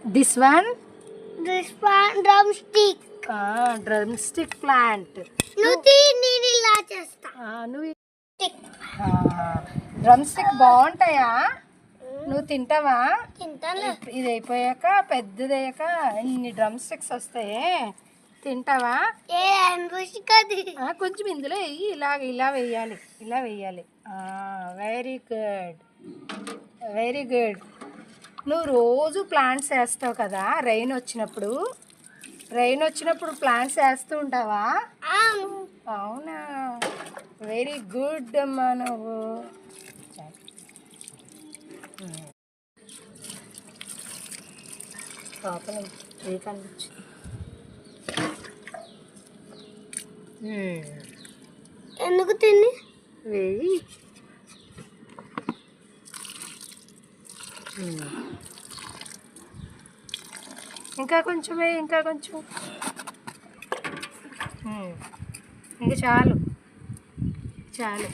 This one drumstick. Drum stick plant. నేను ఇలా చేస్తా. నువ్వు డ్రమ్ స్టిక్ బాగుంటాయా? నువ్వు తింటావా? తింటాను. ఇది అయిపోయాక పెద్దది అయ్యాక ఇన్ని డ్రమ్ స్టిక్స్ వస్తాయి, తింటావా? కొంచెం ఇందులో వెయ్యి, ఇలా వేయాలి, ఇలా వేయాలి. Very good, very good. నువ్వు రోజు ప్లాంట్స్ వేస్తావు కదా, రైన్ వచ్చినప్పుడు ప్లాంట్స్ వేస్తూ ఉంటావా? అవునా, వెరీ గుడ్ అమ్మా నువ్వు. లోపల ఏ కనిపించు. ఎందుకు తిని వేయి. ఇంకా కొంచెం వేయి, ఇంకా కొంచెం. ఇంకా చాలు చాలు.